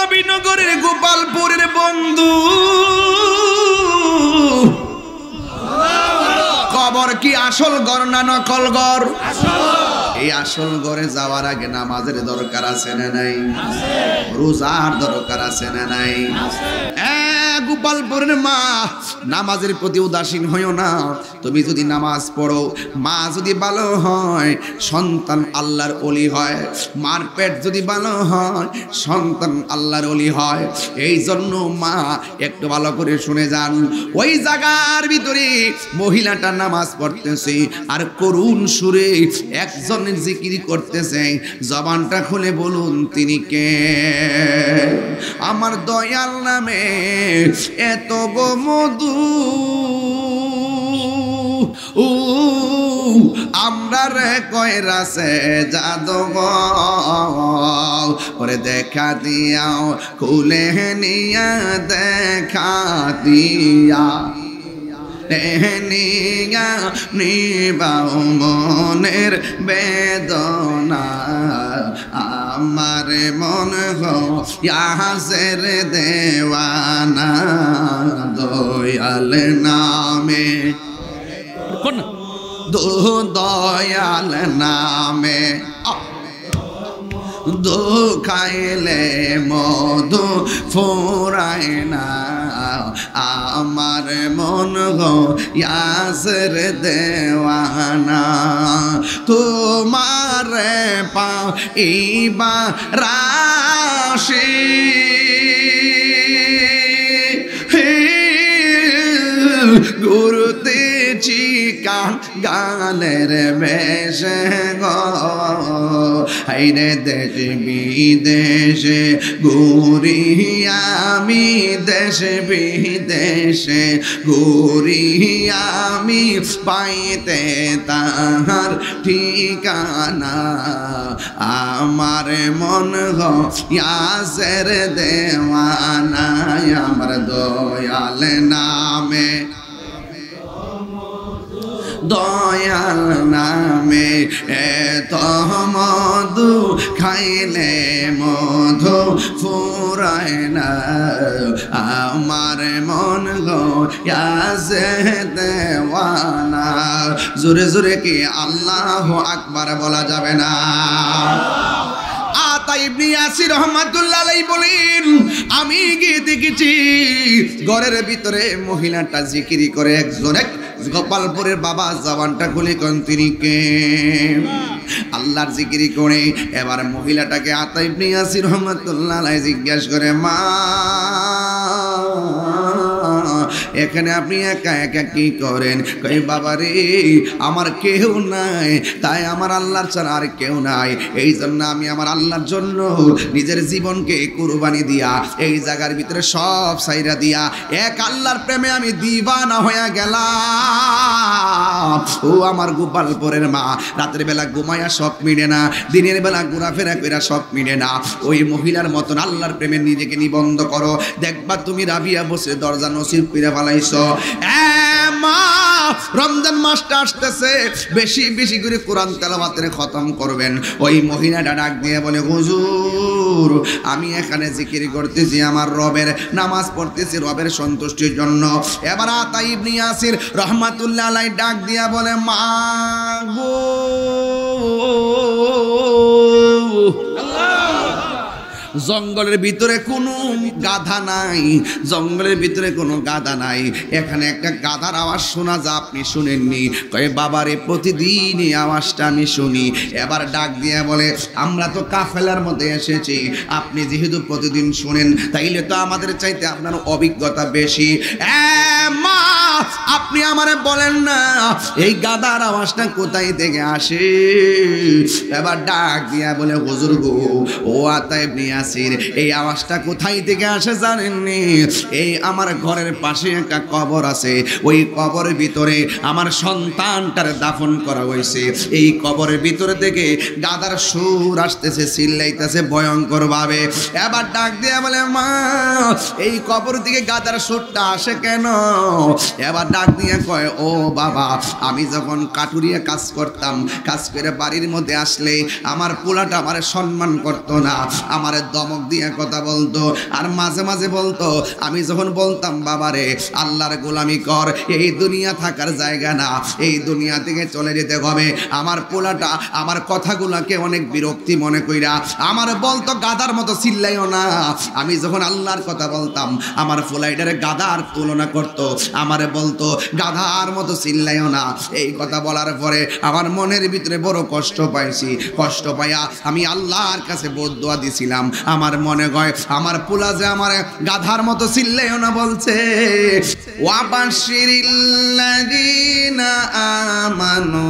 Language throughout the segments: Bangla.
নবীনগরের গোপালপুরের বন্ধু, কবর কি আসল ঘর না নকল ঘর? এই আসল ঘরে যাওয়ার আগে নামাজের দরকার আছে না নাই? রোজার দরকার আছে না নাই? গোপালপুরের মা, নামাজের প্রতি উদাসীন হইও না। তুমি যদি নামাজ পড়ো, মা যদি ভালো হয়, সন্তান আল্লাহর ওলি হয়। মার পেট যদি ভালো হয়, সন্তান আল্লাহর ওলি হয়। এই জন্য মা একটু ভালো করে শুনে যান। ওই জায়গার ভিতরে মহিলাটা নামাজ পড়তেছে আর করুণ সুরে একজনের জিকির করতেছে। জবানটা খুলে বলুন তিনি কে? আমার দয়াল নামে এত গো মধু, আমরা রে কয়রাছে জাদুঘর, ওরে দেখা দিয়াও খুলে নিয়া দেখা দিয়া নিয়া নিবাও মনের বেদনা। আমার মন হাসের দেওয়ানা, দয়াল নামে দয়াল নামে দুখাইলে মধু ফুরায় না। আমার মন ইয়াসের দেওয়ানা, তোমার পাইবা রাশি ঘুরতেছি গানের বেশে গো, হাইরে দেশ বিদেশে ঘুরি আমি, দেশ বিদেশে ঘুরি আমি, পাইতে তাহার ঠিকানা। আমার মন ইয়াসের দেওয়ানা, আমার দয়াল নামে দয়াল নামে এত মধু খাইলে মধু ফুরায় না। আমার মন ইয়াসে দেওয়ানা। জোরে জোরে কি আল্লাহু আকবার বলা যাবে না? আতা ইবনে ইয়াসির রহমাতুল্লাহ আলাইহি বলেন, আমি গিয়ে দেখেছি ঘরের ভিতরে মহিলাটা জিকির করে। একজন গোপালপুরের বাবা জবানটা খুলে কোন তিনি কে? আল্লাহর জিকির করে। এবার মহিলাটাকে আতা ইবনে ইয়াসির রহমাতুল্লাহ আলাইহি জিজ্ঞাসা করে, মা এখানে আপনি একা একা কি করেন? কই বাবা রে, আমার কেউ নাই, তাই আমার আল্লাহর ছাড়া আর কেউ নাই। এই জন্য আমি আমার আল্লাহর জন্য নিজের জীবনকে কুরবানি দিয়া, এই জায়গার ভিতরে সব সাইরা দিয়া এক আল্লাহর প্রেমে আমি দিবানা হয়ে গেলাম। ও আমার গোপালপুরের মা, রাতের বেলা ঘুমায়া সব মিলে না, দিনের বেলা ঘোরাফেরা কইরা সব মিলে না। ওই মহিলার মতন আল্লাহর প্রেমে নিজেকে নিবন্ধ করো, দেখবা তুমি রাবিয়া বসে দরজা নসিব করে ফেলাইছো। মা, রমজান মাসটা আসতেছে, বেশি বেশি করে কোরআন তেলাওয়াতের খতম করবেন। ওই মহিলাটা ডাক দিয়ে বলে, হুজুর আমি এখানে জিকির করতেছি আমার রবের, নামাজ পড়তেছি রবের সন্তুষ্টির জন্য। এবার আতা ইবনে ইয়াসির রহমাতুল্লাহ আলাইহি ডাক দিয়া বলে, মা গো, জঙ্গলের ভিতরে কোনো গাধা নাই, জঙ্গলের ভিতরে কোনো গাধা নাই। এখানে একটা গাধার আওয়াজ শোনা যা, আপনি শুনেননি? কয়ে বাবারে, প্রতিদিন এই আওয়াজটা আমি শুনি। এবার ডাক দিয়ে বলে, আমরা তো কাফেলার মধ্যে এসেছি, আপনি যেহেতু প্রতিদিন শুনেন, তাইলে তো আমাদের চাইতে আপনার অভিজ্ঞতা বেশি। মা, আপনি আমারে বলেন না এই গাধার আওয়াজটা কোথায় থেকে আসে? এবার ডাক দিয়া বলে, হুজুর গো, ও আতা ইবনে ইয়াসির, এই আওয়াজটা কোথায় থেকে আসে জানেননি? এই আমার ঘরের পাশে একটা কবর আছে, ওই কবরের ভিতরে আমার সন্তানটার দাফন করা হয়েছে। এই কবরের ভিতরে থেকে গাধার সুর আসতেছে, চিল্লাইতেছে ভয়ঙ্কর ভাবে। এবার ডাক দিয়া বলে, মা এই কবর থেকে গাধার সুরটা আসে কেন? এবার ডাক দিয়ে কয়, ও বাবা, আমি যখন কাটুরিয়া কাজ করতাম, কাজ করে বাড়ির মধ্যে আসলে আমার পোলাটা আমার সম্মান করতো না, আমার দমক দিয়ে কথা বলতো। আর মাঝে মাঝে বলতো, আমি যখন বলতাম বাবারে আল্লাহর গোলামি কর, এই দুনিয়া থাকার জায়গা না, এই দুনিয়া থেকে চলে যেতে হবে। আমার পোলাটা আমার কথাগুলোকে অনেক বিরক্তি মনে কইরা আমার বলতো গাধার মতো চিল্লাইও না। আমি যখন আল্লাহর কথা বলতাম আমার পোলাইটারে গাধার তুলনা করতো, আমারে বলতো গাধার মতো চিল্লাইও না। এই কথা বলার পরে আমার মনের ভিতরে বড় কষ্ট পাইছি। কষ্ট পাইয়া আমি আল্লাহর কাছে বদদুয়া দিছিলাম। আমার মনে হয় আমার পোলা যে আমার গাধার মতো চিল্লাইও না বলছে। ওয়াবাশশিরিল্লাযীনা আমানু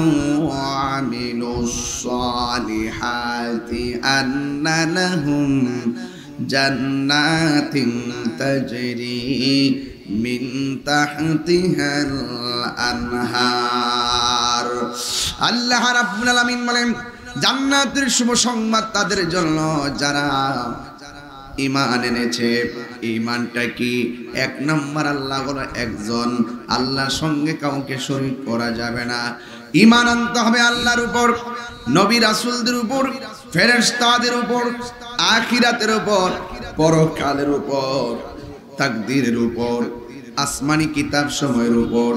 ওয়া আমিলুস সালিহাতি আন্না লাহুম জান্নাতিন তাজরি মিন তাহতিহাল আনহার। আল্লাহ রাব্বুল আলামিন বলেন, জান্নাতের শুভ সংবাদ তাদের জন্য যারা ঈমান এনেছে। ঈমানটা কি? এক নম্বর আল্লাহ হলো একজন, আল্লাহর সঙ্গে কাউকে শরীক করা যাবে না। ঈমান আনতে হবে আল্লাহর উপর, নবী রাসূলদের উপর, ফেরেশতাদের উপর, আখিরাতের উপর, পরকালের উপর, তাকদীরের উপর, আসমানি কিতাব সময়ের উপর।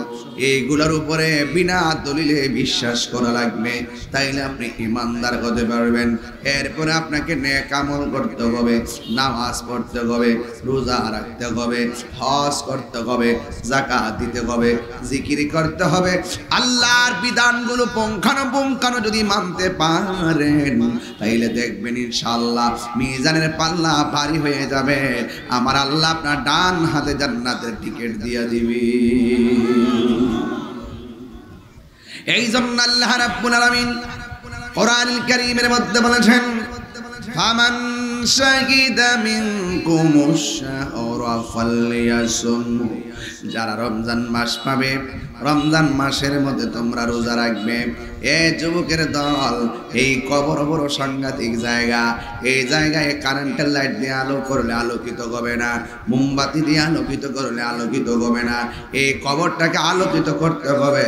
এইগুলোর উপরে বিনা দলিলে বিশ্বাস করা লাগবে, তাইলে আপনি ঈমানদার হতে পারবেন। এরপরে আপনাকে নেক আমল করতে হবে, নামাজ পড়তে হবে, রোজা রাখতে হবে, হজ করতে হবে, যাকাত দিতে হবে, জিকির করতে হবে। আল্লাহর বিধানগুলো পুঙ্খানুপুঙ্খানু যদি মানতে পারেন, তাইলে দেখবেন ইনশাআল্লাহ মিজানের পাল্লা ভারী হয়ে যাবে। আমার আল্লাহ আপনার ডান হাতে জান্নাতের টিকিট দিয়ে দিবি। এই জন্য আল্লাহ রাব্বুল আলামিন কোরআনুল কারীমের মধ্যে বলেছেন, ফামান শাহিদা মিনকুমুশ শাহরা ফালইয়াসুম। যারা রমজান মাস পাবে, রমজান মাসের মধ্যে তোমরা রোজা রাখবে। এ যুবকের দল, এই কবর বড় সাংঘাতিক জায়গা। এই জায়গায় কারেন্টের লাইট দিয়ে আলো করলে আলোকিত হবে না, মোমবাতি দিয়ে আলোকিত করলে আলোকিত হবে না। এই কবরটাকে আলোকিত করতে হবে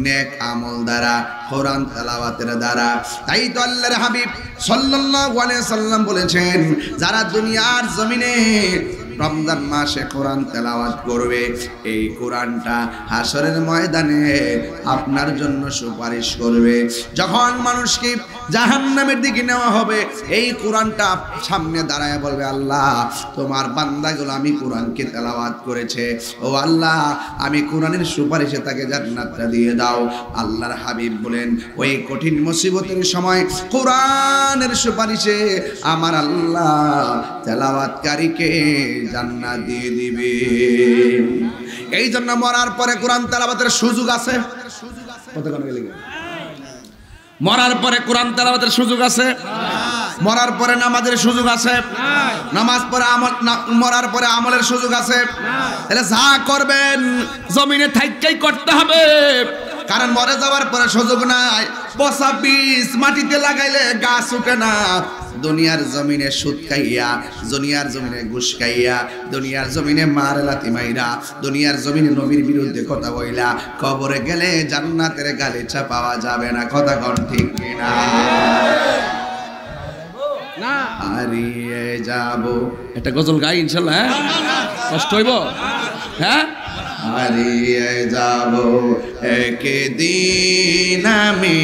নেক আমল দ্বারা, কোরআন তেলাওয়াতের দ্বারা। তাই তো আল্লাহর হাবিব সাল্লাল্লাহু আলাইহি সাল্লাম বলেছেন, যারা দুনিয়ার জমিনে রমজান মাসে কোরআন তেলাওয়াত করবে, এই কোরআনটা হাসরের ময়দানে আপনার জন্য সুপারিশ করবে। যখন মানুষকে জাহান্নামের দিকে নেওয়া হবে, এই কোরআনটা সামনে দাঁড়ায় বলবে, আল্লাহ তোমার বান্দাগুলো আমি কোরআনকে তেলাওয়াত করেছে, ও আল্লাহ আমি কোরআনের সুপারিশে তাকে জান্নাতটা দিয়ে দাও। আল্লাহর হাবিব বলেন, ওই কঠিন মুসিবতের সময় কোরআনের সুপারিশে আমার আল্লাহ তেলাওয়াতকারীকে জান্নাত দিয়ে দিবে। এই জন্য মরার পরে কোরআন তেলাওয়াতের সুযোগ আছে। মরার পরে কোরআন তেলাওয়াতের সুযোগ আছে, মরার পরে নামাজের সুযোগ আছে, নামাজ পড়ে আমল, মরার পরে আমলের সুযোগ আছে। তাহলে যা করবেন জমিনে থাইকাই করতে হবে, কারণ মরে যাওয়ার পরে সুযোগ নাই। পচা বীজ মাটিতে লাগাইলে গাছ উঠে না। দুনিয়ার জমিনে সুদ খাইয়া, দুনিয়ার জমিনে ঘুষ খাইয়া, দুনিয়ার জমিনে মার লাথি মাইরা, দুনিয়ার জমিনে নবীর বিরুদ্ধে কথা বইলা কবরে গেলে জান্নাতের গালিচা পাওয়া যাবে না। কথা কোন ঠিক কিনা? হারিয়ে যাব। একটা গজল গাই ইনশাআল্লাহ, হ্যাঁ? কষ্ট হইব, হ্যাঁ? হারিয়ে যাব একদিন আমি,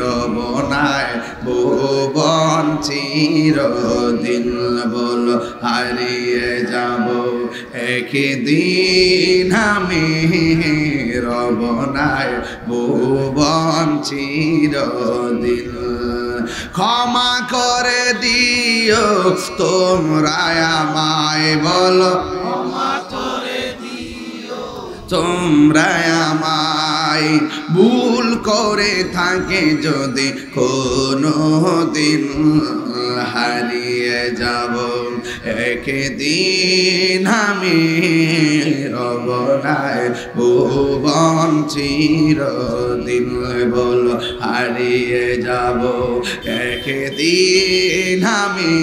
রব নাই ভুবন চিরদিন। বল হারিয়ে যাব একদিন আমি, রব নাই ভুবন চিরদিন। ক্ষমা করে দিও তোমরা আমায়, বলো ক্ষমা করে দিও তোমরা আমায়। ভুল করে থাকে যদি কোনো দিন, হারিয়ে যাব একদিন আমি, রব নাই ভুবন চিরদিন। বল হারিয়ে যাব একদিন আমি,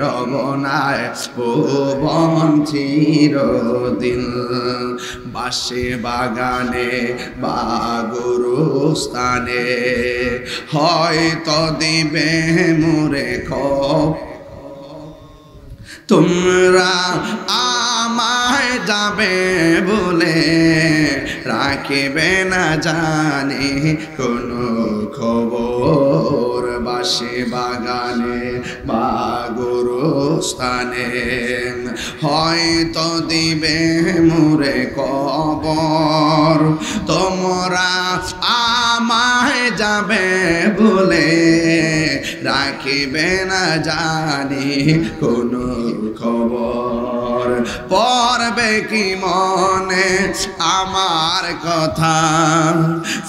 রব নাই ভুবন চিরদিন। বাসে বাগানে বা গুরুস্থানে হয়তো দিবে মোরে খপ, তোমরা আমায় যাবে বলে রাখিবে না জানে কোনো খবর, বাসে বাগানে বা গোরস্থানে হয়তো দিবে মোরে কবর। তোমরা আমায় যাবে বলে রাখিবে না জানি কোনো খবর, পড়বে কি মনে আমার কথা,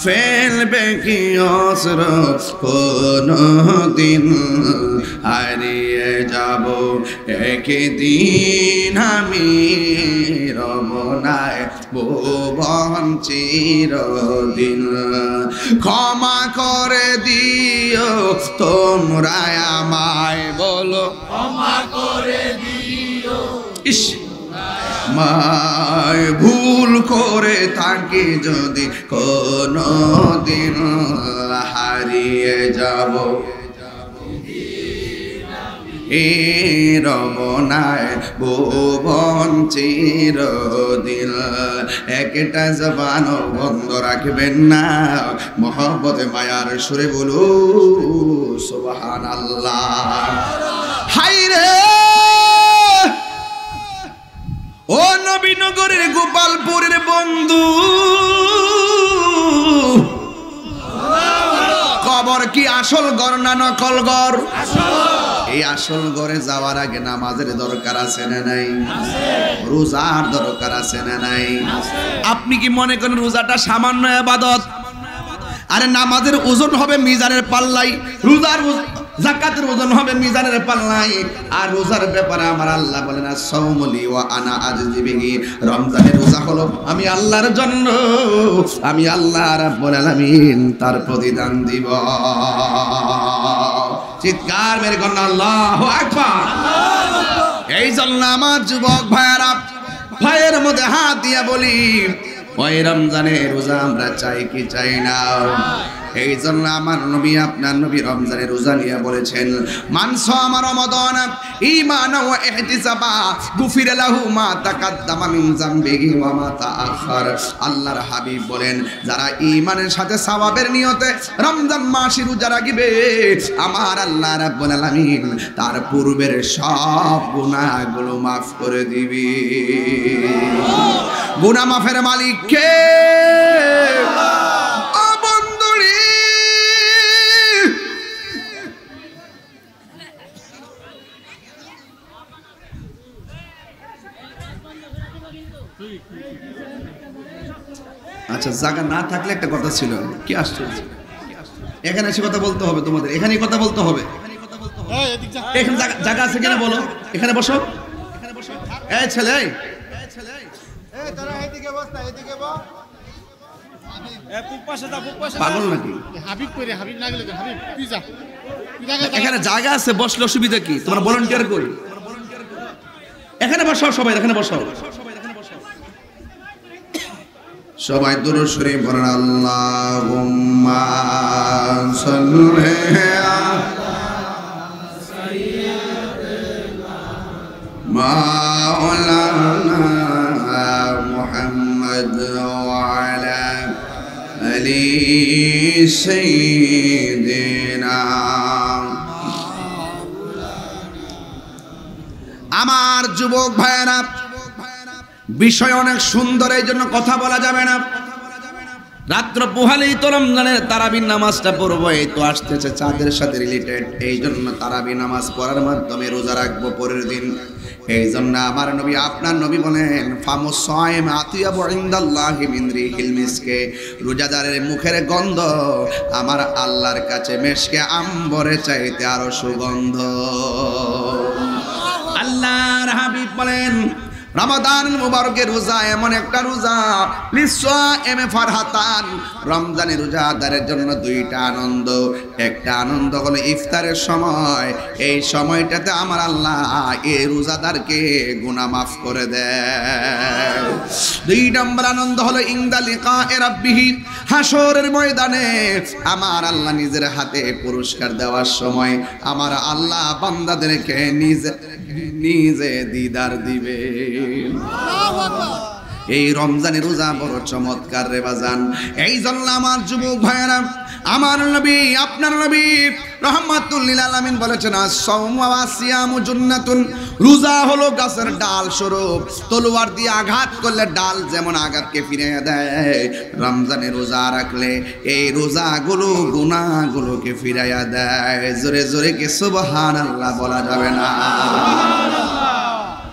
ফেলবে কি অস্ত্র কোনো দিন, হারিয়ে যাব একদিন আমি রমনায় ভুবন চিরদিন। ক্ষমা করে দিও তোমরা আমায়, বলো ক্ষমা করে দিও। ইস মায় ভুল করে থাকি যদি কোনো দিন, হারিয়ে যাব এ রমনায় ভুবন চিরদিন। একটা জবান বন্ধ রাখবেন না, মহব্বতে মায়ার সুরে বলু সুবহানাল্লাহ। হায়রে ও নবীনগরের গোপালপুরের বন্ধু, কবর কি আসল ঘর না নকল ঘর? এই আসল ঘরে যাওয়ার আগে নামাজের দরকার আছে না নাই? রোজার দরকার আছে না নাই? আপনি কি মনে করেন রোজাটা সামান্য ইবাদত? আরে নামাজের ওজন হবে মিজানের পাল্লাই, রোজার যাকাতের ওজন হবে মিজানের পাল্লায়। আর রোজার ব্যাপারে আমার আল্লাহ বলেন সাওমুলি ওয়া আনা আজজি বিহি, রমজানের রোজা হলো আমি আল্লাহর জন্য, আমি আল্লাহ রাব্বুল আলামিন তার প্রতিদান দিব। চিৎকার মেরে কন্যা আল্লাহু আকবার। এই জন্য আমার যুবক ভাইয়েরা, ভাইয়ের মধ্যে হাত দিয়া বলি, ওই রমজানের রোজা আমরা চাই কি চাই না? এই জন্য আমার নবী, আপনার নবী রমজানের রোজা নিয়ে বলেছেন, মান সামা রমাদান ঈমানান ওয়া ইহতিসাবা গুফিরা লাহু মা তাকাদ্দামা মিন যামবিহি ওয়া মা তাআখার। আল্লাহর হাবিব বলেন, যারা ঈমানের সাথে সওয়াবের নিয়তে রমজান মাসে রোজা রাখবে, আমার আল্লাহ রাব্বুল আলামিন তার পূর্বের সব গুনাহগুলো মাফ করে দিবে। গুনাহ মাফের মালিক কে? আচ্ছা, জায়গা না থাকলে একটা কথা ছিল, কি আশ্চর্য, এখানে এসে কথা বলতে হবে তোমাদের, এখানেই কথা বলতে হবে। এখানে জায়গা আছে কিনা বলো, এখানে বসো। এই ছেলে, পাগল নাকি? এখানে জায়গা আছে, বসলে অসুবিধা কি? তোমরা ভলান্টিয়ার করি, এখানে বসো সবাই, এখানে বসো সবাই। দুরূদ শরীফ পড়েন, আল্লাহুম্মা সাল্লি আলা মাওলানা মুহাম্মদ ওয়া আলা আলি সাইয়্যিদিনা। আমার যুবক ভাইয়েরা, বিষয় অনেক সুন্দর, এই জন্য কথা বলা যাবে না। রাত্র পোহালেই তো রমজানের তারাবির নামাজটা পড়বো, এই তো আসতেছে চাঁদের সাথে রিলেটেড, এই জন্য তারাবি নামাজ পড়ার মাধ্যমে রোজা রাখবো পরের দিন। এই জন্য আমার নবী, আপনার নবী বলেন, ফামুস সাইম আতিয়াবু ইনদাল্লাহি মিন রিহিল মিসকে, রোজাদারের মুখের গন্ধ আমার আল্লাহর কাছে মেশকে আম্বরের চাইতে আরো সুগন্ধ। আল্লাহর হাবিব বলেন, রমাদান মুবারকের রোজা এমন একটা রোজা, লিসাইমে ফারহাতান, রমজানের রোজাদারের জন্য দুইটা আনন্দ। একটা আনন্দ হলো ইফতারের সময়। এই সময়টাতে আমার আল্লাহ এই রোজাদারকে গুনাহ মাফ করে দেয়। 2 নম্বর আনন্দ হলো ইনদা লিকায়ে রাব্বিহি, হাসরের ময়দানে আমার আল্লাহ নিজের হাতে পুরস্কার দেওয়ার সময় আমার আল্লাহ বান্দাদেরকে নিজে দিদার দিবে। এই রমজানের রোজা বড় চমৎকার রে বাজান। এই জন্য আমার যুবক ভাইয়েরা, আমার নবী আপনার নবী রাহমাতুল লিল আলামিন বলেছেন, আস-সাওমু ওয়া সিয়ামু জান্নাতুন, রোজা হলো গাছের ডাল স্বরূপ। তলোয়ার দিয়ে আঘাত করলে ডাল যেমন আঘাতকে ফিরিয়ে দেয়, রমজানে রোজা রাখলে এই রোজাগুলো গুনাহগুলোকে ফিরাইয়া দেয়। জোরে জোরে কি সুবহানাল্লাহ বলা যাবে না?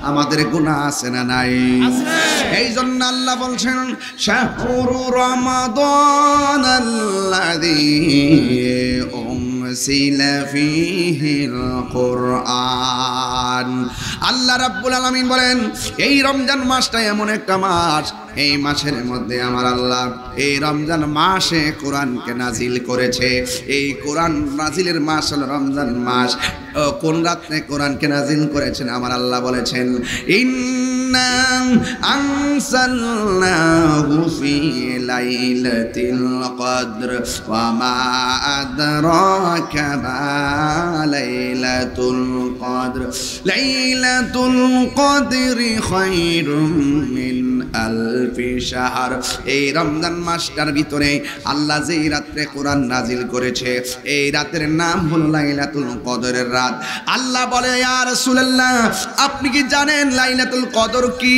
আমাদের গুনাহ আছে না নাই? এই জন্য আল্লাহ বলছেন, শাহরু রমাদানাল্লাযী উনজিলা ফীহিল কুরআন। আল্লাহ রাব্বুল আলামিন বলেন, এই রমজান মাসটা এমন একটা মাস, এই মাসের মধ্যে আমার আল্লাহ এই রমজান মাসে কোরআনকে নাজিল করেছে। এই কোরআন নাজিলের মাস হলো রমজান মাস। কোন রাতে কোরআনকে নাজিল করেছেন? আমার আল্লাহ বলেছেন, ইন্না আনসালনাহু ফি লাইলাতিল কদর ওয়া মা আদরাকা মা লাইলাতুল কদর, লাইলাতুল কদরি খায়রুম মিন আলফি শাহর। এই রমজান মাসটার ভিতরে আল্লাহ যেই রাতে কোরআন নাজিল করেছে, এই রাতের নাম হলো লাইলাতুল কদরের রাত। আল্লাহ বলে, ইয়া রাসূলুল্লাহ আপনি কি জানেন লাইলাতুল কদর কি?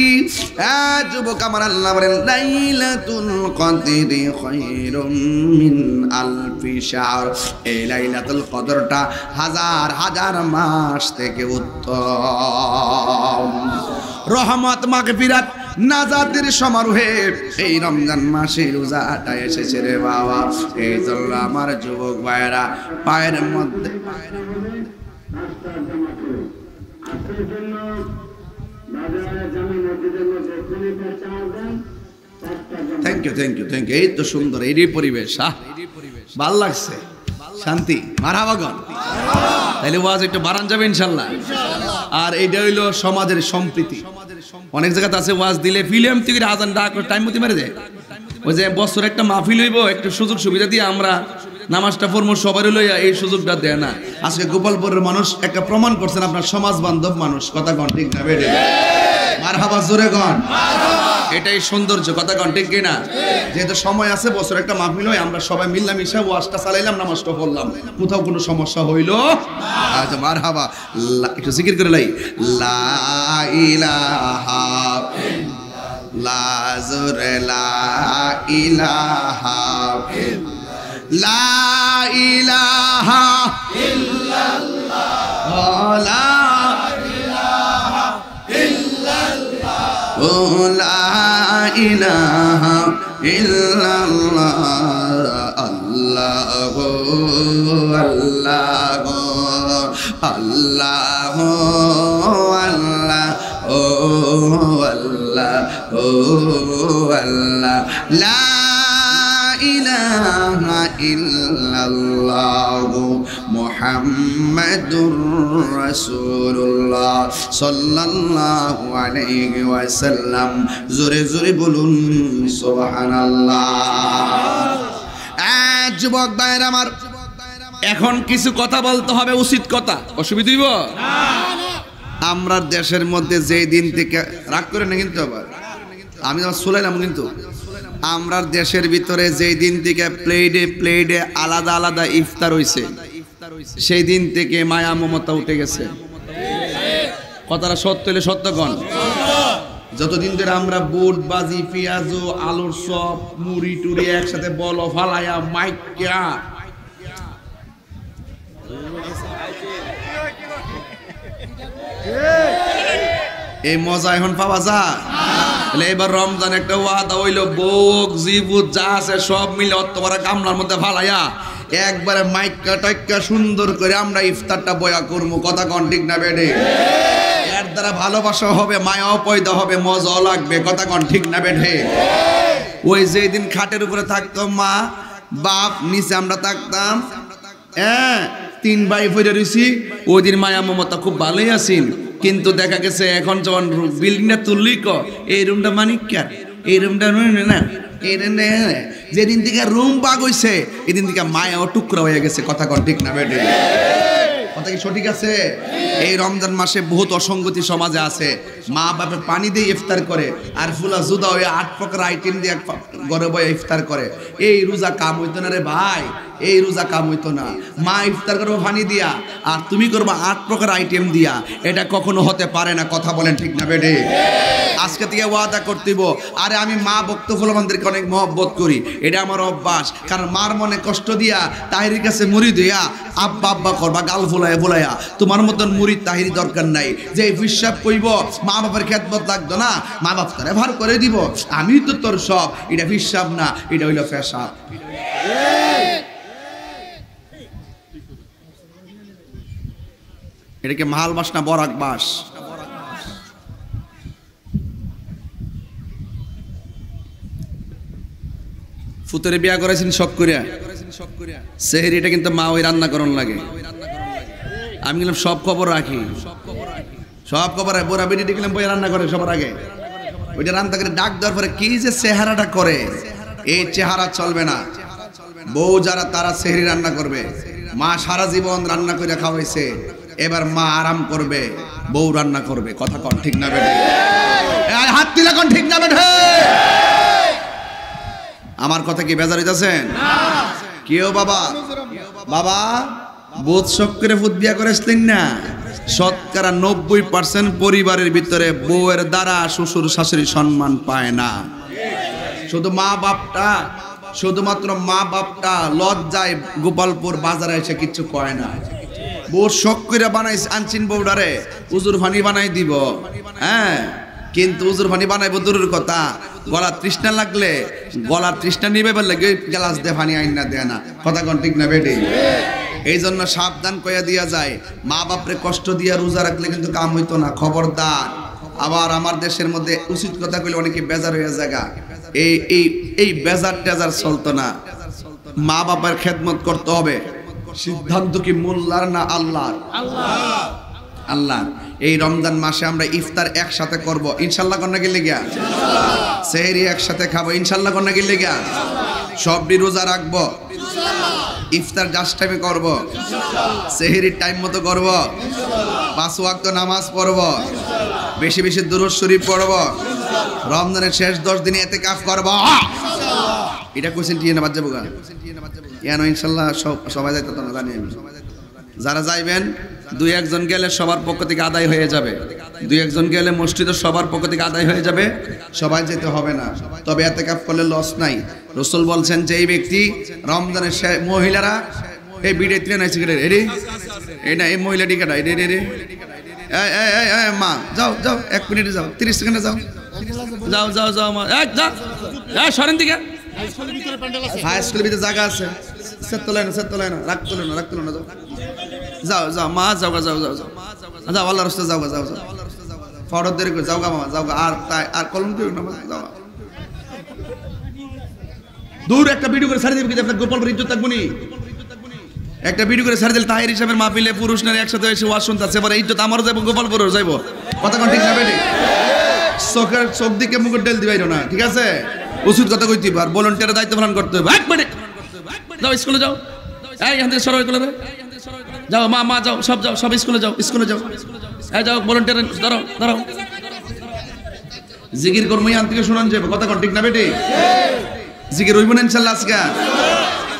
যুবক আমার আল্লাহ বলেন, লাইলাতুল কদরি খায়রুম মিন আলফি শাহর। এই লাইলাতুল কদরটা হাজার হাজার মাস থেকে উত্তম। রহমত মাগফিরাত নাজাতের সমারোহে এই রমজান মাসে রোজাটা এসেছে রে বাবা। এই জন্য আমার যুবক ভাইয়েরা পায়ের মধ্যে thank you thank you thank you. এই তো সুন্দর এই পরিবেশ, ভাল লাগছে, শান্তি। মারহাবাগন। তাইলে ওয়াজ একটু বাড়ান যাবে ইনশাল্লাহ। আর এইটা হইলো সমাজের সম্প্রীতি। অনেক জায়গাতে আছে ওয়াজ দিলে ফিল্ম থেকে আজান ডাক টাইম মতো মেরে দেয়। ওই যে বছর একটা মাহফিল হইব, একটু সুযোগ সুবিধা দিয়ে আমরা নামাজটা পড়বো, সবারই লইয়া এই সুযোগটা দেয় না। আজকে গোপালপুরের মানুষ একটা প্রমাণ করছেন আপনার সমাজ বান্ধব মানুষ। কথা কন ঠিক না বেড়ে? মারহাবা জোরে কন। এটাই সৌন্দর্য। কথা কন ঠিক কিনা? যেহেতু সময় আছে, বছর একটা মাহফিল হয়, আমরা সবাই মিললাম, মিশা ওয়াজটা চালাইলাম, নামাজটা পড়লাম, কোথাও কোনো সমস্যা হইল? আচ্ছা মারহাবা। একটু জিকির করে লাই, লা ইলাহা লা জোরে লা ইলাহা লা ইলাহা ইল্লাল্লাহ লা ইলাহা ইল্লাল্লাহ লা ইলাহা ইল্লাল্লাহ আল্লাহু আল্লাহু আল্লাহু আল্লাহু আল্লাহু আল্লাহ লা ইলাহা ইল্লাল্লাহু মুহাম্মাদুর রাসূলুল্লাহ সাল্লাল্লাহু আলাইহি ওয়াসাল্লাম। জোরে জোরে বলুন সুবহানাল্লাহ। যুবক ভাইরা আমার, এখন কিছু কথা বলতে হবে, উচিত কথা। অসুবিধা হইব না? আমরা দেশের মধ্যে যেই দিন থেকে রাগ করে না কিন্তু, আবার আমি তো শুলাইলাম কিন্তু, আমরা দেশের ভিতরে যেই দিন থেকে প্লেটে প্লেটে আলাদা আলাদা ইফতার হইছে, সেই দিন থেকে মায়া মমতা উঠে গেছে। কথাটা সত্য হলে সত্য কন। যতদিন ধরে আমরা বুট বাজি পেঁয়াজ আলুর চপ মুড়ি টুড়ি একসাথে বল ফালায়া মাইকা এই মজা এখন পাওয়া যায়। এবার রমজান একটা ওয়াদা হইলো, বোক জিবুত যা আছে সব মিলে অত বড় গামলার মধ্যে ফালাইয়া একবারে মাইকা টাইকা সুন্দর করে আমরা ইফতারটা বয়া করবো। কথা কন ঠিক না বেডে? এর দ্বারা ভালোবাসা হবে, মায়াও পয়দা হবে, মজাও লাগবে। কথা কন ঠিক না বেডে? ওই যেদিন খাটের উপরে থাকতো মা বাপ, নিচে আমরা থাকতাম, হ্যাঁ 3 ভাই ফিরে রইছি ওই দিন মায়া মমতা খুব ভালোই আছেন কিন্তু দেখা গেছে এখন যখন বিল্ডিংটা তুললি এই রুমটা মানিক এই রুমটা না এই যেদিন থেকে রুম পাক হইছে এদিন থেকে মায়াও টুকরা হয়ে গেছে কথা কন ঠিক না বেটে কথা কি সঠিক আছে এই রমজান মাসে বহুত অসঙ্গতি সমাজে আছে মা বাপে পানি দিয়ে ইফতার করে আর ফুলা জুদা হয়ে 8 প্রকার আইটেম দিয়ে ঘরে বয়ে ইফতার করে এই রোজা কাম হইতো না রে ভাই এই রোজা কাম হইতো না মা ইফতার করবো পানি দিয়া আর তুমি করবা 8 প্রকার আইটেম দিয়া এটা কখনো হতে পারে না কথা বলেন ঠিক না বেডে আজকে থেকে ওয়াদা করতেইব আরে আমি মা ভক্ত ফুলবানদেরকে অনেক মহব্বত করি এটা আমার অভ্যাস কারণ মার মনে কষ্ট দিয়া তাহিরির কাছে মুরিদ হইয়া আব্বা আব্বা করবা গাল ফুলাইয়া তোমার মতন মুরিদ তাহিরি দরকার নাই যে হিসাব কইব মা বাবার খেদমত লাগতো না মা বাপ তারে ভার করে দিব আমি তো তোর সব এটা হিসাব না এটা হইল পেশাব এটাকে মাল বাস না বরাক বাস ফুতরে বিয়া করেছেন শখ করিয়া সেহরিটা কিন্তু মা ওই রান্না করন লাগে আমি গেলাম সব খবর রাখি সব খবর বোরা বেটি দেখলাম বই রান্না করে সবার আগে ওইটা রান্না করে ডাক দেওয়ার পরে কি যে চেহারাটা করে এই চেহারা চলবে না বউ যারা তারা সেহরি রান্না করবে মা সারা জীবন রান্না করে খাওয়াইছে এবার মা আরাম করবে বউ রান্না করবে কথা কন ঠিক না বেটে হাত তুলে কন ঠিক না বেটে আমার কথা কি বেজার হইতাছেন কেউ বাবা বাবা বোধ শখ করে ফুট বিয়া করেছিলেন না শতকরা 90% পরিবারের ভিতরে বউয়ের দ্বারা শ্বশুর শাশুড়ি সম্মান পায় না শুধু মা বাপটা শুধুমাত্র মা বাপটা লজ্জায় গোপালপুর বাজারে এসে কিচ্ছু কয় না বউ শখ করে বানাইছে আনচিন বউডারে উজুর ফানি বানাই দিব হ্যাঁ কিন্তু উজুর ফানি বানাইবো দূরের কথা গলার তৃষ্ণা লাগলে গলার তৃষ্ণা নিবে বললে গ্লাস দিয়ে ফানি আইন না দেয় না কথা কোন ঠিক না বেটি এই জন্য সাবধান কইয়া দিয়া যায় মা বাপরে কষ্ট দিয়া রোজা রাখলে কিন্তু কাম হইতো না খবরদার আবার আমার দেশের মধ্যে উচিত কথা কইলে অনেকে বেজার হয়ে জায়গা এই এই এই বেজার টেজার চলতো না মা বাবার খেদমত করতে হবে সিদ্ধান্ত কি মোল্লার না আল্লাহর আল্লাহ এই রমজান মাসে আমরা ইফতার একসাথে করব ইনশাআল্লাহ কোন নাকি লেগিয়া সেহরি একসাথে খাবো ইনশাআল্লাহ কোন নাকি লেগিয়া সবটি রোজা রাখবো ইফতার জাস্ট টাইমে করব সেহরির টাইম মতো করব 5 ওয়াক্ত নামাজ পড়ব বেশি বেশি দুরূদ শরীফ পড়ব রমজানের শেষ 10 দিনে ইতিকাফ করব এটা কোশ্চেন টিয়ে না বাদ যাবো গান ইয়ানো ইনশাআল্লাহ সবাই যাইতে তো না জানি আমি যারা যাইবেন 2-1 জন গেলে সবার পক্ষ থেকে আদায় হয়ে যাবে 2-1 জন গেলে মসজিদে সবার পক্ষ থেকে আদায় হয়ে যাবে সবাই যেতে হবে না তবে ইতিকাফ করলে লস নাই রাসূল বলছেন যে এই ব্যক্তি রমজানের মহিলারা এই ভিডিও তে নাই সিগারেট এরে এটা এই মহিলা ডিকাটা এরে রে এই মা যাও যাও 1 মিনিটে যাও 30 সেকেন্ডে যাও যাও যাও যাও মা এক যা এই সরেন দিকে হাই স্কুলের ভিতরে জায়গা আছে সেতলায় না রাখ তুলে না যাও যাও মা যাও যাও যাও যাও আল্লাহর রাস্তায় যাও যাও যাও ফরদ দেরি করে যাও গা মামা যাও আর তাই আর কলম দিও না যাও দূর একটা ভিডিও করে ছাড়ি দিবি কি আপনার গোপালপুর ইজ্জত থাকবো নি একটা ভিডিও করে ছাড়ি দিলে তাহির হিসাবের মাহফিলে পুরুষ নারী একসাথে এসে ওয়াজ শুনতেছে এবার ইজ্জত আমারও যাবো গোপালপুরও যাইবো কথা কোন ঠিক না বেটি চোখের চোখ দিকে মুখের ডেল দিবাইরো না ঠিক আছে ওষুধ কথা কইতে আর ভলান্টিয়ারের দায়িত্ব পালন করতে হবে এক মিনিট যাও স্কুলে যাও এই এখান থেকে সরো করে যাও মা যাও সব স্কুলে যাও এই যাও ভলান্টিয়ার ধরো জিকির কর্মী আন থেকে শুনান যাবে কথা কোন ঠিক না বেটি জিকির হইব না ইনশাআল্লাহ আজকে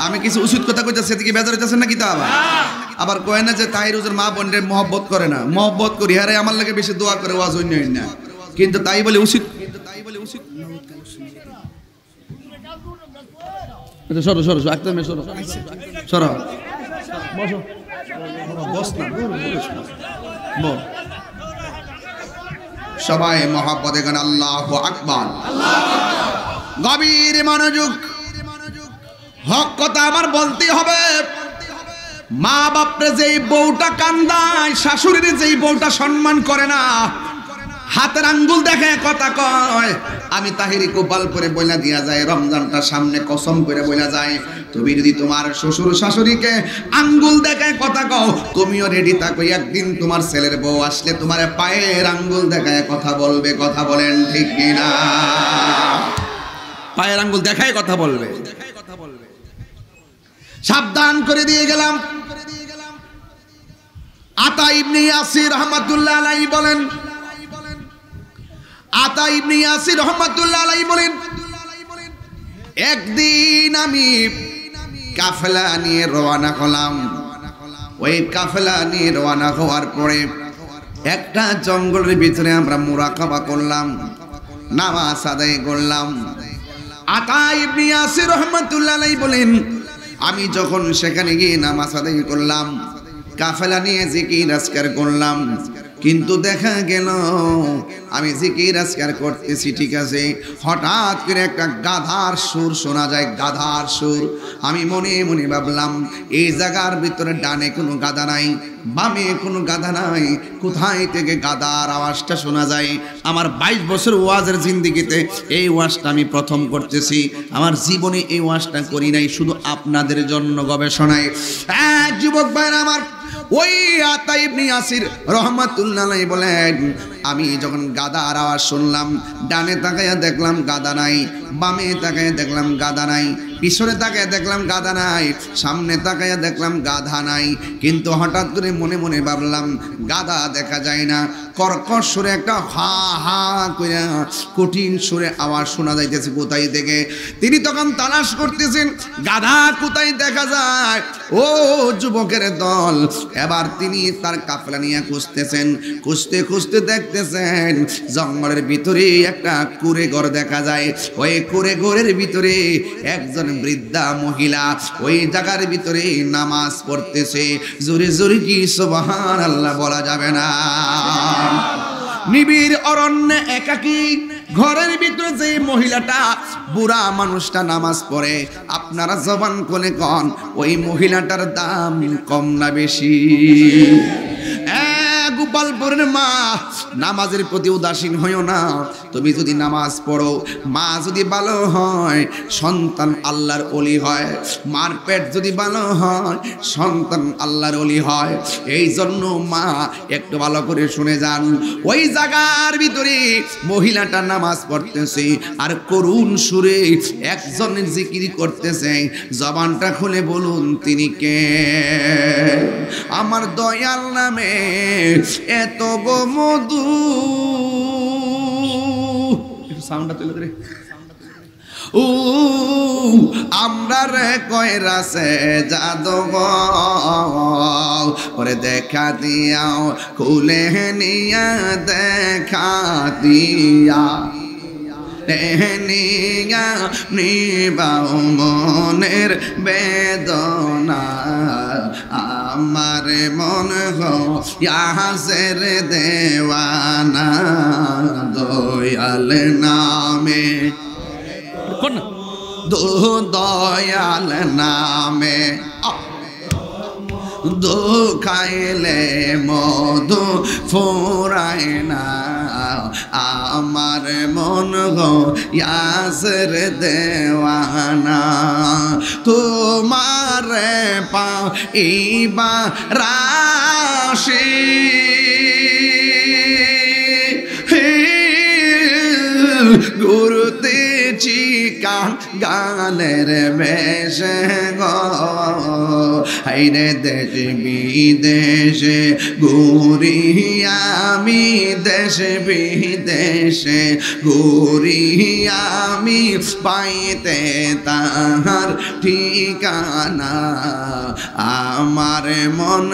আমি কিছু উচিত কথা কইতাছি এদিকে বেজার হইতাছেন না কিতা আবার কয় না যে তাহির হুজুর মা বোনদের মহব্বত করে না মহব্বত করি আরে আমার লাগে বেশি দোয়া করে ওয়াজ হই না কিন্তু তাই বলে উচিত সরো একদম সরো সবাই মহব্বতে গান আল্লাহু আকবার গভীর মনোযোগ হক কথা আমার বলতে হবে মা বাপরে যেই বউটা কান্দায় শাশুড়ির যেই বউটা সম্মান করে না হাতের আঙ্গুল দেখে কথা কয় আমি তাহিরি গোপালপুরে বইলা দিয়া যায় রমজানটা সামনে কসম করে বইলা যায় তুমি যদি তোমার শ্বশুর শাশুড়িকে আঙ্গুল দেখায় কথা কও, তুমিও রেডি থাকো, একদিন তোমার ছেলের বউ আসলে তোমার পায়ের আঙ্গুল দেখায় কথা বলবে। কথা বলেন ঠিক কিনা? পায়ের আঙ্গুল দেখায় কথা বলবে। সাবধান করে দিয়ে গেলাম। আতা ইবনে ইয়াসির রহমাতুল্লাহ আলাইহি বলেন, আতা ইবনে ইয়াসির রহমাতুল্লাহ আলাইহি বলেন, একদিন আমি কাফেলা নিয়ে রওনা হলাম। ওই কাফেলা নিয়ে রওনা হওয়ার পরে একটা জঙ্গলের ভিতরে আমরা মুরাকাবা করলাম, নামাজ আদায় করলাম। আতা ইবনে ইয়াসির রহমাতুল্লাহ আলাইহি বলেন, আমি যখন সেখানে গিয়ে নামাজ আদায় করলাম, কাফেলা নিয়ে জিকির আজকার করলাম, কিন্তু দেখা গেল আমি জিকির আজকার করতেছি ঠিক আছে, হঠাৎ করে একটা গাধার সুর শোনা যায়, গাধার সুর। আমি মনে মনে ভাবলাম এই জায়গার ভিতরে ডানে কোনো গাধা নাই, বামে কোনো গাধা নাই, কোথায় থেকে গাধার আওয়াজটা শোনা যায়? আমার 22 বছর ওয়াজের জিন্দেগিতে এই ওয়াজটা আমি প্রথম করতেছি, আমার জীবনে এই ওয়াজটা করি নাই, শুধু আপনাদের জন্য গবেষণায়। যুবক ভাইরা আমার, ওই আতা ইবনে ইয়াসির রহমাতুল্লাহ আলাইহি বলেন, আমি যখন গাধার আওয়াজ শুনলাম, ডানে তাকাইয়া দেখলাম গাধা নাই, বামে তাকাইয়া দেখলাম গাধা নাই, পিছনে তাকাইয়া দেখলাম গাধা নাই, সামনে তাকাইয়া দেখলাম গাধা নাই। কিন্তু হঠাৎ করে মনে মনে ভাবলাম গাধা দেখা যায় না, কর্কশ সুরে একটা হা হা করে কঠিন সুরে আওয়াজ শোনা যাইতেছে কোথায় থেকে। তিনি তখন তালাশ করতেছেন গাধা কোথায় দেখা যায়। ও যুবকের দল, এবার তিনি তার কাফেলা নিয়ে খুঁজতেছেন, খুঁজতে খুঁজতে দেখতেছেন জঙ্গলের ভিতরে একটা কুঁড়ে ঘর দেখা যায়। ওই কুঁড়ে ঘরের ভিতরে একজন বৃদ্ধা মহিলা ওই জায়গার ভিতরে নামাজ পড়তেছে। জোরে জোরে কি সুবহানাল্লাহ বলা যাবে না? নিবিড় অরণ্যে একাকী ঘরের ভিতরে যে মহিলাটা, বুড়া মানুষটা নামাজ পড়ে, আপনারা জবান কোলে কন ওই মহিলাটার দাম কম না বেশি? গোপালপুরের মা, নামাজের প্রতি উদাসীন হইও না। তুমি যদি নামাজ পড়ো, মা যদি ভালো হয়, সন্তান আল্লাহর ওলি হয়। মার পেট যদি ভালো হয়, সন্তান আল্লাহর ওলি হয়। এই জন্য মা একটু ভালো করে শুনে যান, ওই জায়গার ভিতরে মহিলাটা নামাজ পড়তেছে আর করুণ সুরে একজনের জিকির করতেছে। জবানটা খুলে বলুন তিনি কে? আমার দয়াল নামে এত গো মধু। সাউন্ডটা তুলে ধরে। ও আমরা রে কয়রাছে জাদুঘর, ওরে দেখা দিয়াও খুলে নিয়া দেখা দিয়া, নিয়া নিবাও মনের বেদনা। আমার মন হাসের দেওয়ানা, দয়াল নামে দয়াল নামে দুখাইলে মধু ফুরায় না। আমার মন ইয়াসের দেওয়ানা, তোমার পাইবা রাশি ঘুরতেছি গানের বেশে গো, হাইরে দেশ বিদেশে ঘুরি আমি, দেশ বিদেশে ঘুরি আমি, পাইতে তাহার ঠিকানা। আমার মন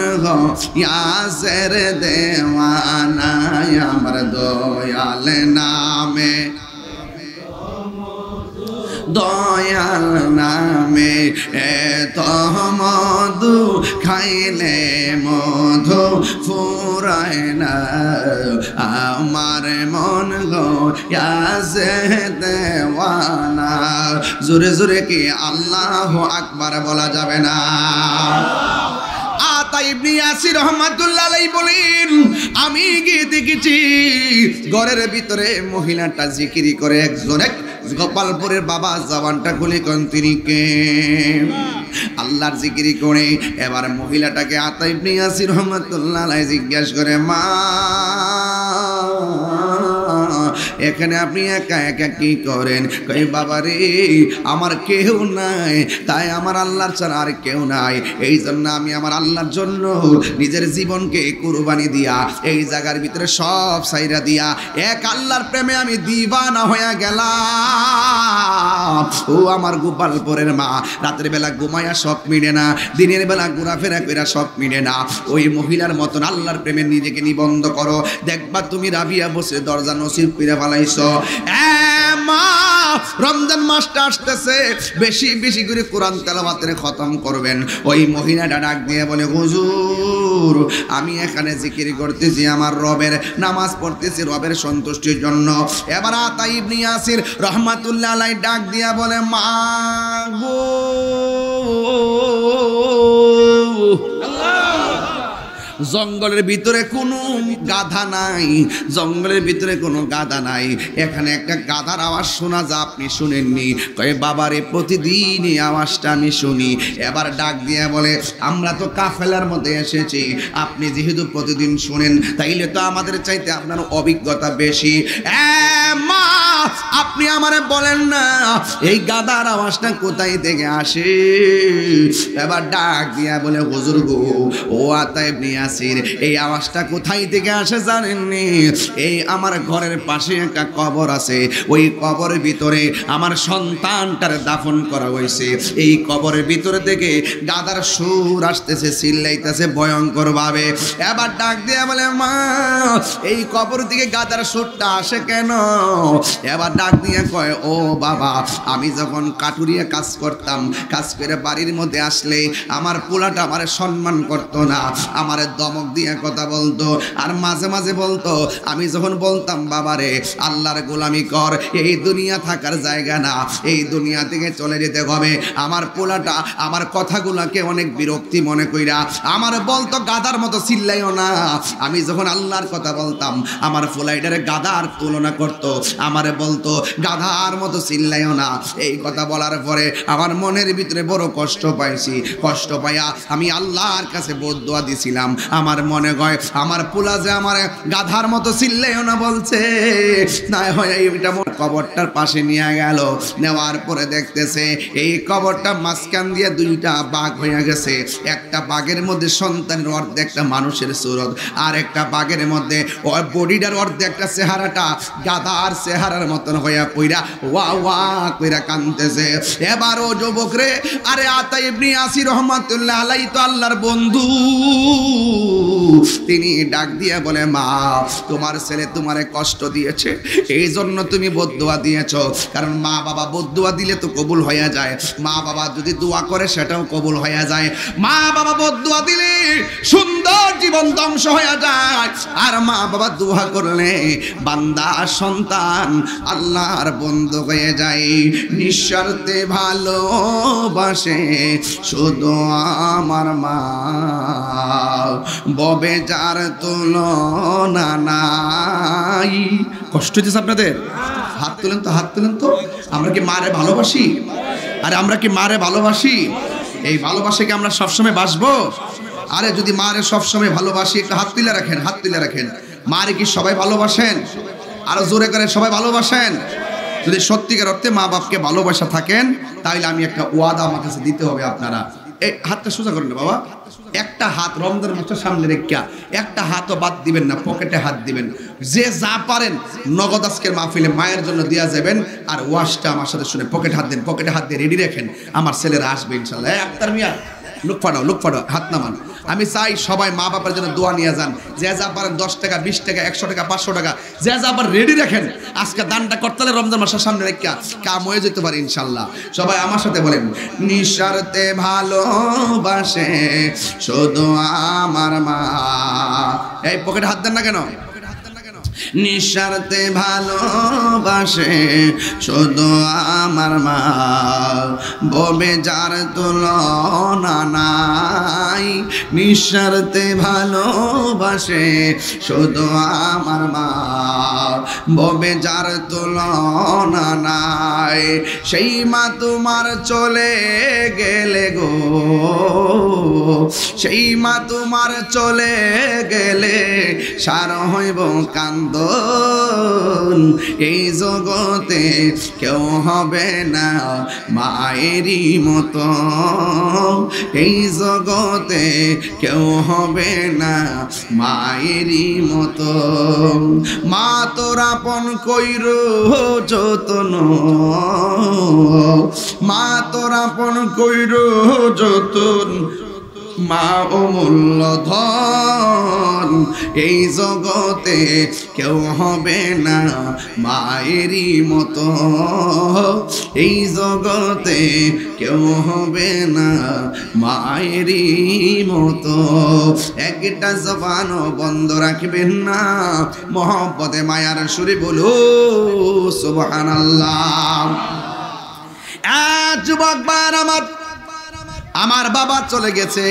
ইয়াসের দেওয়ানা, আমার দয়াল নামে দয়াল নামে এত মধু খাইলে মধু ফুরায় না। আমার মন ইয়াসে দেওয়ানা। জোরে জোরে কি আল্লাহু আকবার বলা যাবে না? আতা ইবনে ইয়াসির রহমাতুল্লাহ আলাইহি বলেন, আমি গিয়ে দেখেছি ঘরের ভিতরে মহিলাটা জিকির করে, একজন এক গোপালপুরের বাবা জবানটা খুলে কোন তিনি কে? আল্লাহর জিকিরি করে এবার মহিলাটাকে আতা ইবনে ইয়াসির রহমাতুল্লাহ আলাইহি জিজ্ঞাসা করে, মা এখানে আপনি একা একা কি করেন? কই বাবা রে, আমার কেউ নাই, তাই আমার আল্লাহর ছাড়া আর কেউ নাই, এই জন্য আমি আমার আল্লাহর জন্য নিজের জীবনকে কুরবানি দিয়া এই জায়গার ভিতরে সব সাইরা দিয়া এক আল্লাহর প্রেমে আমি দিবানা হয়ে গেলাম। ও আমার গোপালপুরের মা, রাতের বেলা ঘুমায়া সব মিলে না, দিনের বেলা ঘোরাফেরা কইরা সব মিলে না, ওই মহিলার মতন আল্লাহর প্রেমে নিজেকে নিবন্ধ করো, দেখবা তুমি রাবিয়া বসে দরজা নসিব করে ফেলাইছো। মা, রমজান মাসটা আসতেছে, বেশি বেশি করে কোরআন তেলাওয়াতের খতম করবেন। ওই মহিলাটা ডাক দিয়ে বলে, হুজুর আমি এখানে জিকির করতেছি আমার রবের, নামাজ পড়তেছি রবের সন্তুষ্টির জন্য। এবার আতা ইবনে ইয়াসির রহমাতুল্লাহ আলাইহি ডাক দিয়া বলে, মা গো, জঙ্গলের ভিতরে কোনো গাধা নাই, জঙ্গলের ভিতরে কোনো গাধা নাই, এখানে একটা গাধার আওয়াজ শোনা যা আপনি শুনেননি? কয়ে বাবারে প্রতিদিন এই আওয়াজটা আমি শুনি। এবার ডাক দিয়ে বলে, আমরা তো কাফেলার মধ্যে এসেছি, আপনি যেহেতু প্রতিদিন শুনেন তাইলে তো আমাদের চাইতে আপনার অভিজ্ঞতা বেশি। মা, আপনি আমারে বলেন না এই গাধার আওয়াজটা কোথায় থেকে আসে? এবার ডাক দিয়া বলে, হুজুর গো, ও আতা ইবনে ইয়াসির, এই আওয়াজটা কোথায় থেকে আসে জানেননি? এই আমার ঘরের পাশে একটা কবর আছে, ওই কবরের ভিতরে আমার সন্তানটার দাফন করা হয়েছে, এই কবরের ভিতরে থেকে গাধার সুর আসতেছে, চিল্লাইতেছে ভয়ঙ্কর ভাবে। এবার ডাক দিয়া বলে, মা এই কবর থেকে গাধার সুরটা আসে কেন? এবার ডাক দিয়ে কয়, ও বাবা, আমি যখন কাটুরিয়া কাজ করতাম, কাজ করে বাড়ির মধ্যে আসলে আমার পোলাটা আমার সম্মান করতো না, আমার দমক দিয়ে কথা বলতো, আর মাঝে মাঝে বলতো, আমি যখন বলতাম বাবারে আল্লাহর গোলামি কর, এই দুনিয়া থাকার জায়গা না, এই দুনিয়া থেকে চলে যেতে হবে, আমার পোলাটা আমার কথাগুলাকে অনেক বিরক্তি মনে কইরা আমার বলতো গাধার মতো চিল্লাইও না। আমি যখন আল্লাহর কথা বলতাম আমার পোলাইটারে গাধার তুলনা করতো, আমারে বলতো গাধার মতো চিল্লাইও না। এই কথা বলার পরে আমার মনের ভিতরে বড় কষ্ট পাইছি, কষ্ট পাইয়া আমি আল্লাহর কাছে বদদুয়া দিছিলাম। আমার মনে হয় আমার পোলা যে আমার গাধার মতো চিল্লাইও না বলছে, না হয় এটা কবরটার পাশে নিয়ে গেল, নেওয়ার পরে দেখতেছে এই কবরটা মাঝখান দিয়ে দুইটা বাঘ হয়ে গেছে, একটা বাঘের মধ্যে সন্তানের অর্ধেকটা মানুষের সুরত, আর একটা বাঘের মধ্যে ওর বডিটার অর্ধেকটা চেহারাটা গাধার চেহারার মতন হইয়া পইরা ওয়া ওয়া কইরা কাঁদতেছে। এবার ও যুবক রে, আরে আতা ইবনে ইয়াসির রহমাতুল্লাহ আলাইহি তো আল্লাহর বন্ধু, তিনি ডাক দিয়া বলে, মা তোমার ছেলে তোমারে কষ্ট দিয়েছে, এই জন্য তুমি বদদুয়া দিয়েছ, কারণ মা বাবা বদদুয়া দিলে তো কবুল হয়ে যায়, মা বাবা যদি দোয়া করে সেটাও কবুল হয়ে যায়, মা বাবা বদদুয়া দিলে সুন্দর জীবন ধ্বংস হয়ে যায়, আর মা বাবা দোয়া করলে বান্দা সন্তান আল্লাহর বন্ধু হয়ে যায়। নিঃস্বার্থে ভালোবাসে শুধু আমার মা, ববে যার তুলনা নাই। কষ্ট হচ্ছে আপনাদের? হাত তুলেন তো, হাত তুলেন তো। আমরা কি মারে ভালোবাসি? আরে আমরা কি মারে ভালোবাসি? এই ভালোবাসাকে আমরা সবসময় বাসবো? আরে যদি মারে সবসময় ভালোবাসি, একটু হাত তুলে রাখেন, হাত তুলে রাখেন। মারে কি সবাই ভালোবাসেন? আরো জোরে করে সবাই ভালোবাসেন? যদি সত্যিকার অর্থে মা বাপকে ভালোবাসা থাকেন, তাহলে আমি একটা ওয়াদা আমার কাছে দিতে হবে আপনারা। এই হাতটা সোজা করেন না বাবা, একটা হাত রমজান মাসের সামনে রেখে একটা হাতও বাদ দিবেন না, পকেটে হাত দিবেন, যে যা পারেন নগদ আজকের মাহফিলে মায়ের জন্য দেওয়া যাবেন। আর ওয়াশটা আমার সাথে শুনে পকেটে হাত দেন, পকেটে হাত দিয়ে রেডি রাখেন, আমার ছেলেরা আসবে ইনশাল্লাহ। আক্তার মিয়া লুক ফাটাও, লুক ফাটাও, হাত নামান। আমি চাই সবাই মা বাবার জন্য দোয়া নিয়ে যান, যে যা পারেন 10 টাকা 20 টাকা 100 টাকা 500 টাকা যে যা আবার রেডি রাখেন, আজকে দানটা করতে হলে রমজান মাসের সামনে রেখা কাম হয়ে যেতে পারে ইনশাল্লাহ। সবাই আমার সাথে বলেন, নিঃস্বার্থে ভালোবাসে শুধু আমার মা। এই পকেটে হাত দেন না কেন? নিঃস্বার্থে ভালোবাসে শুধু আমার মা, ববে যার তুলনা নাই। নিঃস্বার্থে ভালোবাসে শুধু আমার মা, ববে যার তুলনা নাই। সেই মা তোমার চলে গেলে গো, সেই মা তোমার চলে গেলে সার হইব কান্দন। এই জগতে কেউ হবে না মায়েরই মতো, এই জগতে কেউ হবে না মায়েরই মতো। মা তোর আপন কইর যতন, মা তোর আপন কইর যতন, মা অমূল্য ধন। এই জগতে কেউ হবে না মায়েরই মতো, এই জগতে কেউ হবে না মায়েরই মতো। একটা জবানও বন্ধ রাখবেন না, মহব্বতে মায়ার সুরে বলো সুবহানাল্লাহ। যুবক ভাইরা আমার বাবা চলে গেছে,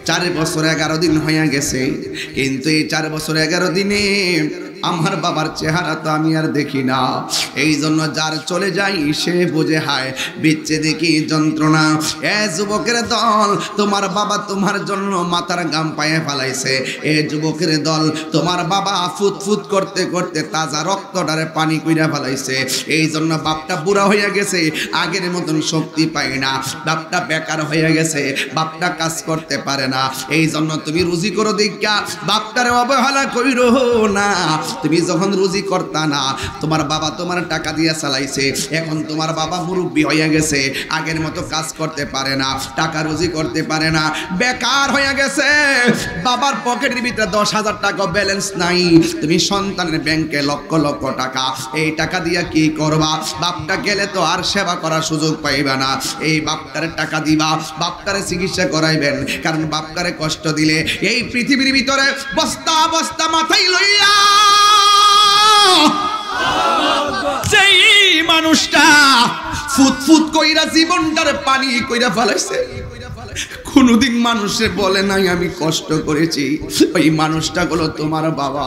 4 বছর 11 দিন হয়ে গেছে, কিন্তু এই 4 বছর 11 দিনে আমার বাবার চেহারা তো আমি আর দেখি না। এই জন্য যার চলে যাই সে বুঝে হায় বিচ্ছেদে কি যন্ত্রণা। এ যুবকের দল, তোমার বাবা তোমার জন্য মাথার গাম পায়ে ফেলাইছে। এ যুবকের দল, তোমার বাবা ফুটফুট করতে করতে তাজা রক্তটারে পানি কইরা ফেলাইছে। এই জন্য বাপটা বুড়া হইয়া গেছে, আগের মতন শক্তি পায় না। বাপটা বেকার হয়ে গেছে, বাপটা কাজ করতে পারে না। এই জন্য তুমি রুজি করো দীক্ষা, বাপটারে অবহেলা কইরো না। তুমি যখন রুজি করতা না, তোমার বাবা তোমার টাকা দিয়ে চালাইছে। এখন তোমার বাবা মুরব্বী হয়ে গেছে, আগের মতো কাজ করতে পারে না, টাকা রুজি করতে পারে না, বেকার হয়ে গেছে। বাবার পকেটের ভিতরে 10,000 টাকা ব্যালেন্স নাই। তুমি সন্তানের ব্যাংকে লক্ষ লক্ষ টাকা, এই টাকা দিয়ে কি করবা? বাপটা গেলে তো আর সেবা করার সুযোগ পাইবা না। এই বাপটারে টাকা দিবা, বাপটারে চিকিৎসা করাইবেন, কারণ বাপটারে কষ্ট দিলে এই পৃথিবীর ভিতরে বস্তা বস্তা মাথায় লইয়া যেই মানুষটা ফুটফুট কইরা জীবনটারে পানি কইরা ফেলাইছে, কোনদিন মানুষে বলে নাই আমি কষ্ট করেছি, ওই মানুষটা হলো তোমার বাবা।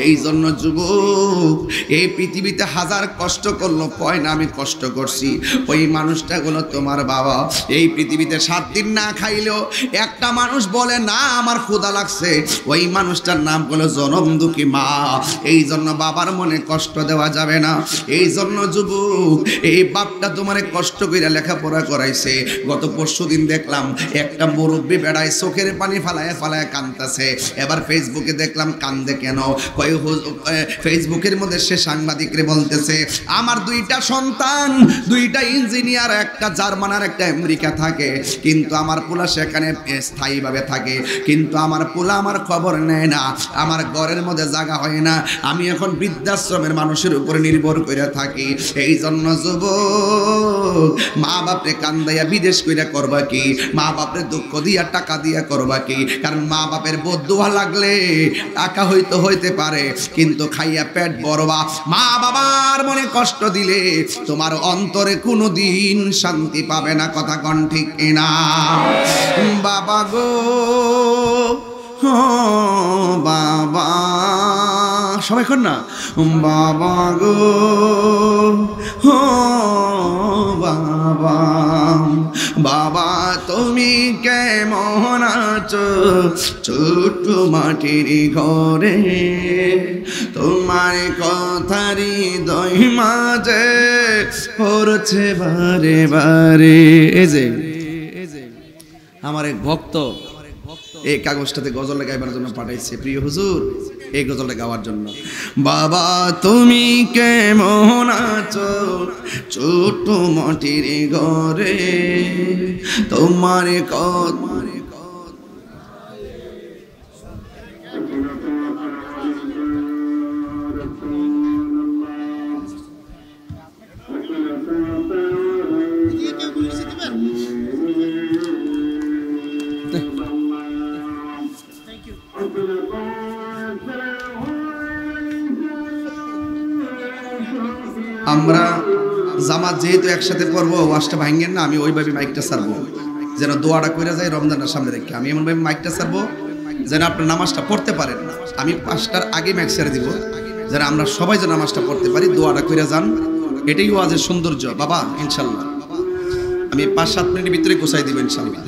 এই জন্য যুবক, এই পৃথিবীতে হাজার কষ্ট করলো কয় না আমি কষ্ট করছি, ওই মানুষটা হলো তোমার বাবা। এই পৃথিবীতে 7 দিন না খাইলেও একটা মানুষ বলে না আমার ক্ষুধা লাগছে, ওই মানুষটার নাম হলো জনম দুঃখী মা। এই জন্য বাবার মনে কষ্ট দেওয়া যাবে না। এই জন্য যুবক, এই বাপটা তোমারে কষ্ট কইরা লেখাপড়া করাইছে। গত পরশুদিন দেখলাম একটা মুরব্বী বেড়ায় চোখের পানি ফালায় ফালায় কাঁদতেছে। এবার ফেসবুকে দেখলাম কান্দে কেন, ফেসবুকের মধ্যে সে সাংবাদিকরে বলতেছে আমার 2টা সন্তান, 2টা ইঞ্জিনিয়ার, একটা জার্মান আর একটা আমেরিকা থাকে, কিন্তু আমার পোলা সেখানে স্থায়ীভাবে থাকে, কিন্তু আমার পোলা আমার খবর নেয় না, আমার ঘরের মধ্যে জায়গা হয় না, আমি এখন বৃদ্ধাশ্রমের মানুষের উপরে নির্ভর করে থাকি। এই জন্য যুবক, মা বাপরে কান্দাইয়া বিদেশ কইরা করবা কি? মা বাপরে দুঃখ দিয়া টাকা দিয়া করবা কি? কারণ মা বাপের বদদুয়া লাগলে টাকা হয়তো হইতে পারে, কিন্তু খাইয়া পেট ভরবা। মা বাবার মনে কষ্ট দিলে তোমার অন্তরে কোনো দিন শান্তি পাবে না। কথা কোন ঠিক না? বাবা গো, বাবা, সবাই কর না, বাবা গো, বাবা, বাবা তুমি কেমন আছো ছোট মাটির ঘরে? তোমার কথারি হৃদয় মাঝে পড়ছে বারে বারে। এই যে আমার এক ভক্ত এই কাগজটাতে গজল গাইবার জন্য পাঠাইছে, প্রিয় হুজুর এই গজলটা গাওয়ার জন্য। বাবা তুমি কেমন আছো ছোট মাটির ঘরে? তোমার কথা আমরা জামাত যেহেতু একসাথে পড়বো, ওয়াজটা ভাঙেন না, আমি ওইভাবে মাইকটা ছাড়বো যেন দোয়াটা করে যায় রমজানের সামনে রেখে। আমি এমনভাবে মাইকটা ছাড়বো যেন আপনার নামাজটা পড়তে পারেন। আমি 5টার আগে মাইক ছেড়ে দিব যেন আমরা সবাই যেন নামাজটা পড়তে পারি, দোয়াটা করে যান। এটাই ওয়াজের সৌন্দর্য বাবা। ইনশাল্লাহ আমি 5-7 মিনিটের ভিতরে গোছাই দিব ইনশাল্লাহ।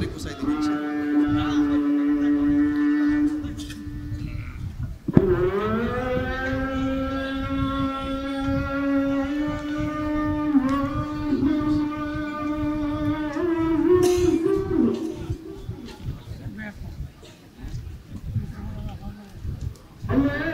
Allah